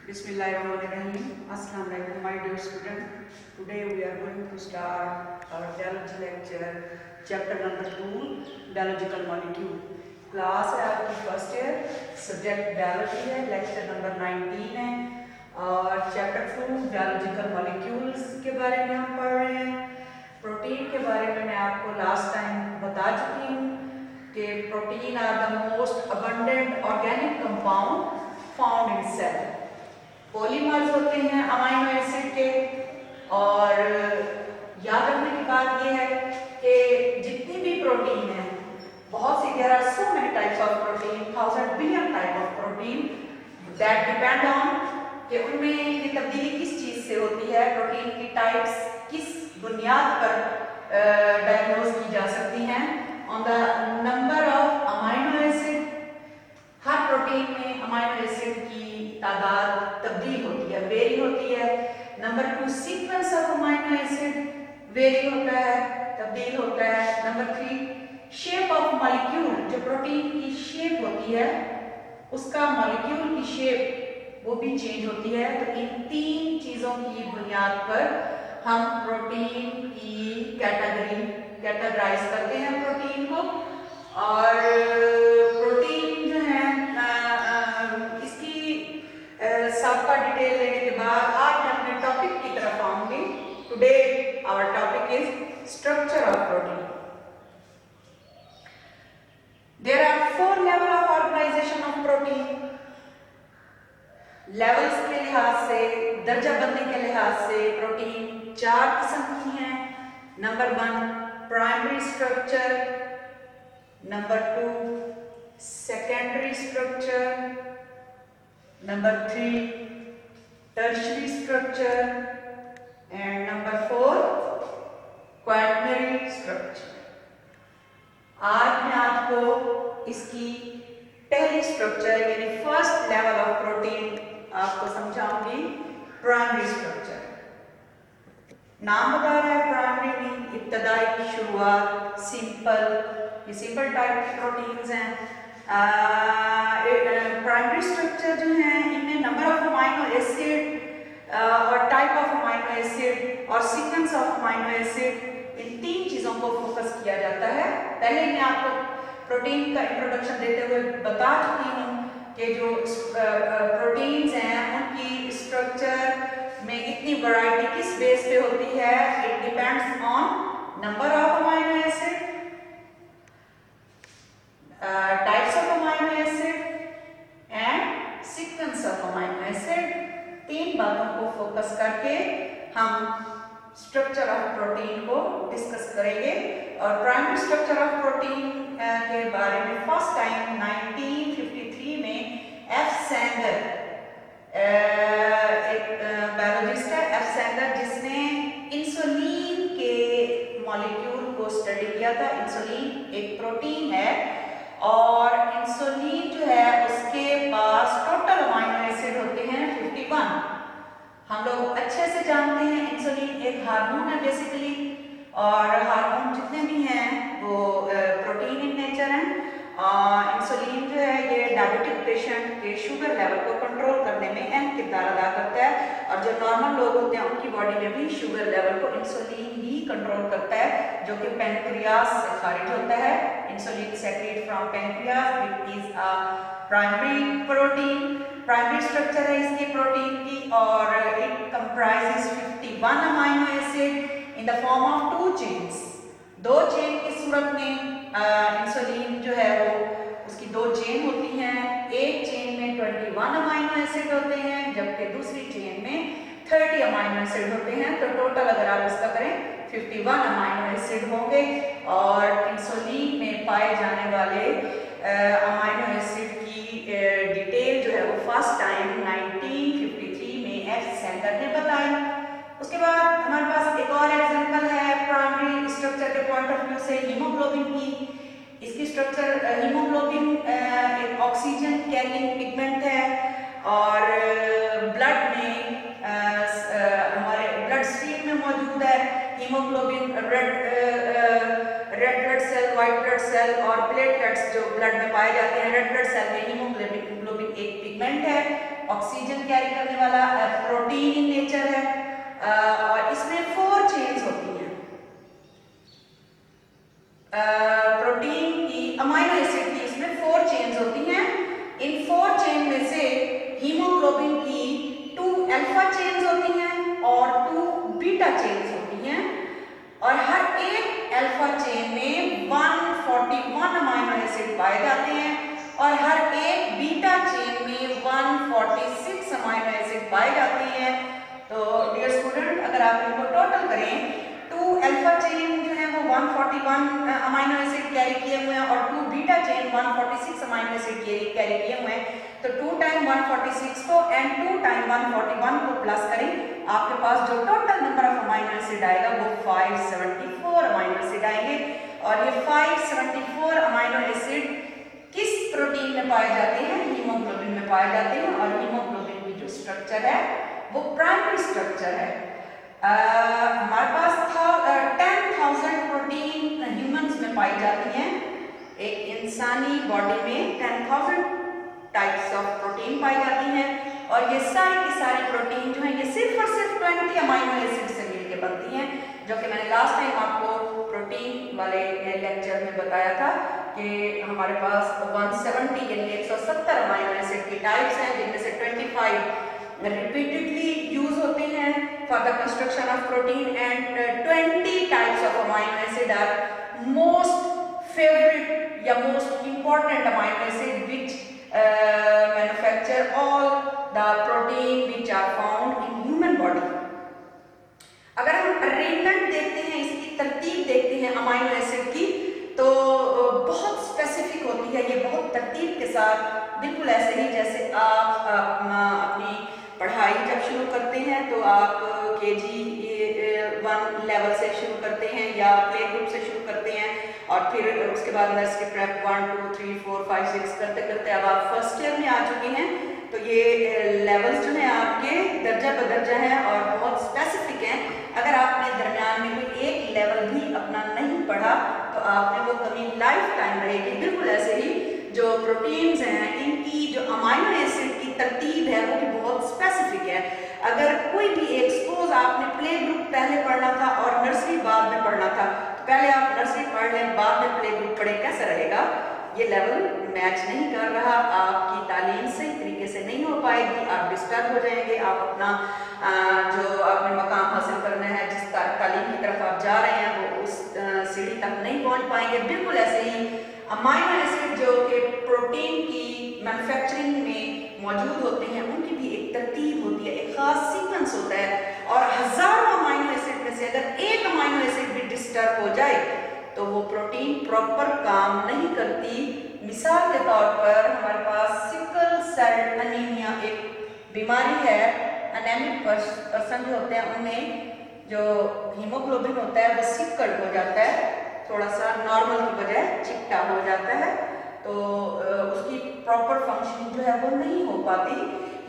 Bismillahirrahmanirrahim. Assalamu alaikum, my dear student. Today we are going to start our biology lecture, chapter number 2, biological molecule. Class है आपकी first year, subject biology है, lecture number 19 है और chapter 2 biological molecules के बारे में हम पढ़ रहे हैं। प्रोटीन के बारे में मैं आपको लास्ट टाइम बता चुकी हूँ कि protein are the most abundant organic compound found in cell. Polymers होते हैं अमाइनो एसिड के, और याद रखने की बात यह है कि जितनी भी प्रोटीन है, बहुत सी, there are so many types of protein, 1000 billion type of protein, that depend on कि उनमें ये तब्दीली किस चीज से होती है, प्रोटीन की टाइप्स किस बुनियाद पर डायग्नोज की जा सकती हैं, on the number of amino acid. Her protein में अमाइनो एसिड की तादाद तब्दील होती है, वेरी होती है। Number 2, sequence of amino acid very होता है, तब्दील होता है। नंबर 3, शेप ऑफ मॉलिक्यूल, जो प्रोटीन की शेप होती है उसका मॉलिक्यूल की शेप वो भी चेंज होती है। तो इन तीन चीजों की बुनियाद पर हम प्रोटीन की कैटेगराइज करते हैं प्रोटीन को। और प्रोटीन जो है सबका डिटेल लेने के बाद आज मैं अपने टॉपिक की तरफ आऊंगी। Today our topic is structure of protein. There are 4 level of organisation of protein. Levels के लिहाज से, दर्जा बंदी के लिहाज से प्रोटीन 4 किस्म की हैं। Number 1, primary structure. Number 2, secondary structure. Number 3, tertiary structure, and number 4, quaternary structure. आज मैं आपको इसकी पहली स्ट्रक्चर यानी फर्स्ट लेवल ऑफ प्रोटीन आपको समझाऊंगी, प्राइमरी स्ट्रक्चर। नाम बता रहा है प्राइमरी में इब्तदाई की शुरुआत, सिंपल, ये सिंपल टाइप के प्रोटीन्स हैं। प्राइमरी स्ट्रक्चर जो है इनमें नंबर ऑफ अमाइनो एसिड और टाइप ऑफ अमाइनो एसिड और सीक्वेंस ऑफ अमाइनो एसिड, इन तीन चीजों को फोकस किया जाता है। पहले मैं आपको प्रोटीन का इंट्रोडक्शन देते हुए बता चुकी हूँ कि जो प्रोटीन्स हैं उनकी स्ट्रक्चर में इतनी वैरायटी किस बेस पे होती है, it depends on number of amino acid, types of amino acid and sequence of amino acid. तीन बातों को फोकस करके हम स्ट्रक्चर ऑफ प्रोटीन को डिस्कस करेंगे। और प्राइमरी स्ट्रक्चर ऑफ प्रोटीन के बारे में फर्स्ट टाइम 1953 में एफ सेंगर, एक बायोलॉजिस्ट है एफ सेंगर, जिसने इंसुलिन के मॉलिक्यूल को स्टडी किया था। इंसुलिन एक प्रोटीन है और इंसुलिन जो है उसके पास टोटल अमाइनो एसिड होते हैं 51। हम लोग अच्छे से जानते हैं इंसुलिन एक हार्मोन है बेसिकली, और हार्मोन जितने भी हैं वो प्रोटीन इन नेचर हैं। इंसुलिन जो है ये डायबिटिक पेशेंट के शुगर लेवल को कंट्रोल करने में अहम किरदार अदा करता है, और जो नॉर्मल लोग होते हैं उनकी बॉडी में भी शुगर लेवल को इंसुलिन ही कंट्रोल करता है, जो कि पैनक्रियास से खारिज होता है। Insulin secrete from pancreas, it is a primary protein. Primary structure है इसकी प्रोटीन की, और it comprises 51 amino acid in the form of 2 chains. 2 chain की सूरत में इंसुलिन जो है वो उसकी 2 चेन होती हैं। एक चेन में 21 अमाइनो एसिड होते हैं, जबकि दूसरी चेन में 30 अमाइनो एसिड होते हैं। तो टोटल अगर आप इसका करें 51 अमाइनो एसिड होंगे। और इंसुलिन में पाए जाने वाले अमाइनो एसिड की डिटेल जो है वो फर्स्ट टाइम 1953 में एफ सेंगर ने बताई। उसके बाद हमारे पास एक और एग्जांपल है प्राइमरी स्ट्रक्चर के पॉइंट ऑफ व्यू से, हीमोग्लोबिन की। इसकी स्ट्रक्चर, हीमोग्लोबिन एक ऑक्सीजन कैरिंग पिगमेंट है, और ब्लड में हमारे ब्लड स्ट्रीम में मौजूद है। Haemoglobin red blood cell, white blood cell और प्लेटलेट्स जो ब्लड में पाए जाते हैं। रेड ब्लड सेल में हीमोग्लोबिन एक पिगमेंट है, ऑक्सीजन कैरी करने वाला, प्रोटीन इन नेचर है, और इसमें 4 चेन्स होती हैं। प्रोटीन की, अमाइनो एसिड की इसमें 4 चेन्स होती हैं। इन 4 चेन में से हीमोग्लोबिन की 2 अल्फा चेन्स होती हैं और 2 बीटा चेन्स होती हैं, और हर एक अल्फा चेन में 141 अमाइनो एसिड पाए जाते हैं और हर एक बीटा चेन में 146 अमाइनो एसिड पाए जाते हैं। तो डियर स्टूडेंट, अगर आप इनको टोटल करें, 2 अल्फा चेन जो है वो 141 अमाइनो एसिड कैरी किए हुए हैं और 2 beta chain 146 amino acid carry किए हुए हैं, तो 2 टाइम 146 को एंड 2 टाइम 141 को प्लस करें, आपके पास जो total number of amino acid आएगा वो 574 अमाइनो एसिड आएंगे। और ये 574 अमाइनो एसिड किस प्रोटीन में पाए जाते हैं? हीमोग्लोबिन में पाए जाते हैं, और हीमोग्लोबिन की जो स्ट्रक्चर है वो प्राइमरी स्ट्रक्चर है। हमारे पास 10,000 प्रोटीन ह्यूमंस में पाई जाती हैं। एक इंसानी बॉडी में 10,000 टाइप्स ऑफ प्रोटीन पाई जाती हैं, और ये सारी की सारी प्रोटीन जो है ये सिर्फ और सिर्फ 20 अमाइनो एसिड से मिलकर बनती हैं, जो कि मैंने लास्ट टाइम आपको प्रोटीन वाले लेक्चर में बताया था कि हमारे पास 170 यानी 170 अमाइनो एसिड की टाइप्स हैं, जिनमें से 25 रिपीटेडली यूज होते हैं for the construction of protein, and 20 types of amino acid are most favourite या most important amino acid which manufacture all the protein which are found in human body। अगर हम arrangement देखते हैं, इसकी तरतीब देखते हैं अमाइनो एसिड की, तो बहुत स्पेसिफिक होती है। ये बहुत तरतीब के साथ, बिल्कुल ऐसे ही जैसे आप अपनी पढ़ाई जब शुरू करते हैं तो आप KG 1 लेवल से शुरू करते हैं या प्ले ग्रुप से शुरू करते हैं, और फिर उसके बाद नर्सरी प्रेप 1 2 3 4 5 6 करते करते अब आप फर्स्ट ईयर में आ चुके हैं। तो ये लेवल्स जो हैं आपके दर्जा बदर्जा हैं और बहुत स्पेसिफिक हैं। अगर आपने दरमियान में कोई एक लेवल भी अपना नहीं पढ़ा तो आप में वो कमी लाइफ टाइम रहेगी। बिल्कुल ऐसे ही जो प्रोटीन्स हैं, इनकी जो अमाइनो एसिड की तरतीब है वो भी बहुत स्पेसिफिक है। अगर कोई भी एक, सपोज आपने प्ले ग्रुप पहले पढ़ना था और नर्सरी बाद में पढ़ना था, तो पहले आप नर्सरी पढ़ लें बाद में प्ले ग्रुप पढ़े, कैसा रहेगा? ये लेवल मैच नहीं कर रहा, आपकी तालीम सही तरीके से नहीं हो पाएगी, आप डिस्टर्ब हो जाएंगे, आप अपना जो आपने मकाम हासिल करना है, जिस तालीम की तरफ आप जा रहे हैं, वो उस सीढ़ी तक नहीं पहुंच पाएंगे। बिल्कुल ऐसे ही अमाइनो एसिड जो कि प्रोटीन की मैन्युफैक्चरिंग में मौजूद होते हैं, उनकी भी एक तरतीब होती है, एक खास सीक्वेंस होता है, और हजारों अमाइनो एसिड में से अगर एक अमाइनो एसिड भी डिस्टर्ब हो जाए तो वो प्रोटीन प्रॉपर काम नहीं करती। मिसाल के तौर पर हमारे पास सिकल सेल एनीमिया एक बीमारी है। एनेमिक पर्सन जो होते हैं उनमें जो हीमोग्लोबिन होता है वो सिकल हो जाता है, थोड़ा सा नॉर्मल की बजाय चिपटा हो जाता है, तो उसकी प्रॉपर फंक्शनिंग जो है वो नहीं हो पाती।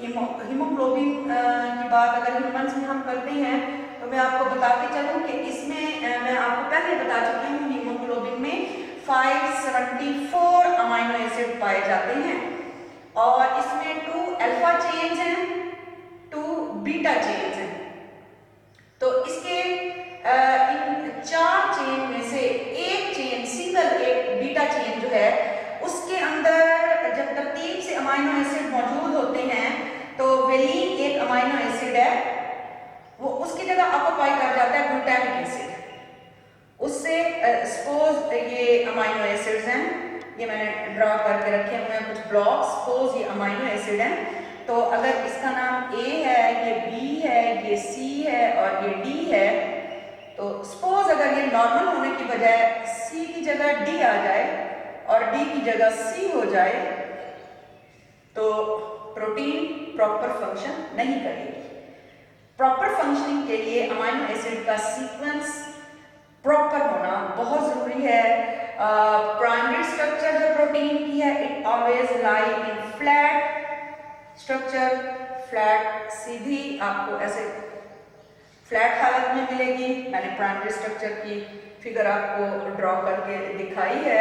हीमोग्लोबिन की बात अगर ह्यूमंस में हम करते हैं तो मैं आपको बताती चलूँ कि इसमें मैं आपको पहले बता चुकी हूँ, हीमोग्लोबिन में 574 अमाइनो एसिड पाए जाते हैं, और इसमें 2 अल्फा चेन्स हैं, 2 बीटा चेन्स हैं। तो इसके इन 4 चेन में से एक चेन, सिंगल एक बीटा चेन जो है, उसके अंदर जब तरतीब से अमाइनो एसिड मौजूद होते हैं तो वेलिन एक अमाइनो एसिड है, वो उसकी जगह ऑक्यूपाई कर जाता है ग्लूटामिक एसिड। उससे सपोज ये अमाइनो एसिड्स हैं, ये मैंने ड्रॉ करके रखे हुए हैं कुछ ब्लॉक्स, सपोज ये अमाइनो एसिड हैं, तो अगर इसका नाम A है, ये B है, ये C है और ये D है, तो सपोज अगर ये नॉर्मल होने की बजाय C की जगह D आ जाए और D की जगह C हो जाए तो प्रोटीन प्रॉपर फंक्शन नहीं करेगी। प्रॉपर फंक्शनिंग के लिए अमाइनो एसिड का सीक्वेंस प्रॉपर होना बहुत जरूरी है। प्राइमरी स्ट्रक्चर जो प्रोटीन की है, it always lie in flat structure, flat सीधी आपको ऐसे फ्लैट हालत में मिलेगी, मैंने प्राइमरी स्ट्रक्चर की। फिगर आपको ड्रॉ करके दिखाई है।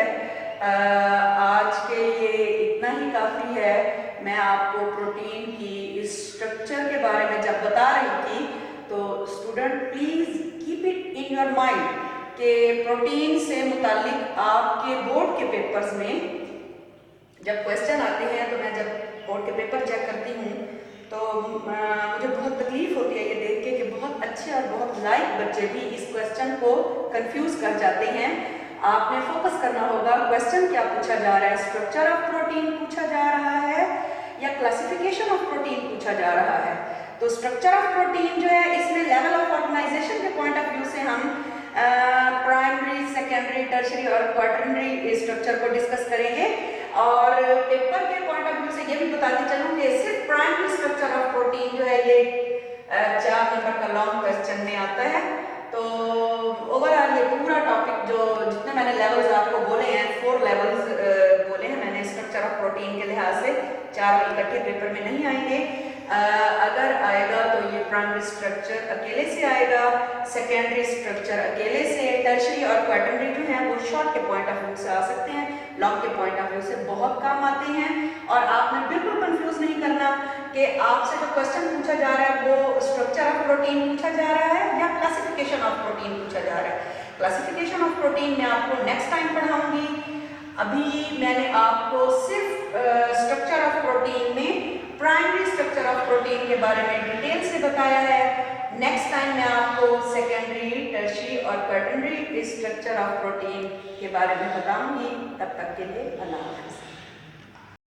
आज के लिए इतना ही काफ़ी है। मैं आपको प्रोटीन की स्ट्रक्चर के बारे में जब बता रही थी तो student please keep it in your mind कि प्रोटीन से मुतालिक आपके बोर्ड के पेपर्स में जब क्वेश्चन आते हैं तो मैं जब बोर्ड के पेपर चेक करती हूँ तो मुझे बहुत तकलीफ होती है ये देख के कि बहुत अच्छे और बहुत लाइक बच्चे भी इस क्वेश्चन को कंफ्यूज कर जाते हैं। आपने फोकस करना होगा क्वेश्चन क्या पूछा जा रहा है, स्ट्रक्चर ऑफ प्रोटीन पूछा जा रहा है या क्लासिफिकेशन ऑफ प्रोटीन पूछा जा रहा है। तो स्ट्रक्चर ऑफ प्रोटीन जो है इसमें लेवल ऑफ ऑर्गेनाइजेशन के पॉइंट ऑफ व्यू से हम प्राइमरी, सेकेंडरी, टर्शरी और क्वाटरनरी स्ट्रक्चर को डिस्कस करेंगे। और पेपर के पॉइंट ऑफ व्यू से ये भी बताते चलूँ कि सिर्फ प्राइमरी स्ट्रक्चर ऑफ प्रोटीन जो है ये 4 नंबर का लॉन्ग क्वेश्चन में आता है। तो ओवरऑल ये पूरा टॉपिक जो जितने मैंने लेवल्स आपको बोले हैं, 4 लेवल्स बोले हैं मैंने स्ट्रक्चर ऑफ प्रोटीन के लिहाज से, 4 इकट्ठे पेपर में नहीं आएंगे। अगर आएगा तो ये प्राइमरी स्ट्रक्चर अकेले से आएगा, सेकेंडरी स्ट्रक्चर अकेले से, टर्शरी और क्वाटरनरी जो है वो शॉर्ट के पॉइंट ऑफ व्यू से आ सकते हैं, लॉन्ग के पॉइंट ऑफ व्यू से बहुत काम आते हैं। और आपने बिल्कुल कंफ्यूज नहीं करना कि आपसे जो क्वेश्चन पूछा जा रहा है वो स्ट्रक्चर ऑफ प्रोटीन पूछा जा रहा है या क्लासिफिकेशन ऑफ प्रोटीन पूछा जा रहा है। क्लासिफिकेशन ऑफ प्रोटीन मैं आपको नेक्स्ट टाइम पढ़ाऊंगी। अभी मैंने आपको सिर्फ स्ट्रक्चर ऑफ प्रोटीन में प्राइमरी स्ट्रक्चर ऑफ प्रोटीन के बारे में डिटेल से बताया है। नेक्स्ट टाइम मैं आपको सेकेंडरी, टर्शरी और क्वाटरनरी स्ट्रक्चर ऑफ प्रोटीन के बारे में बताऊंगी। तब तक के लिए अल्लाह।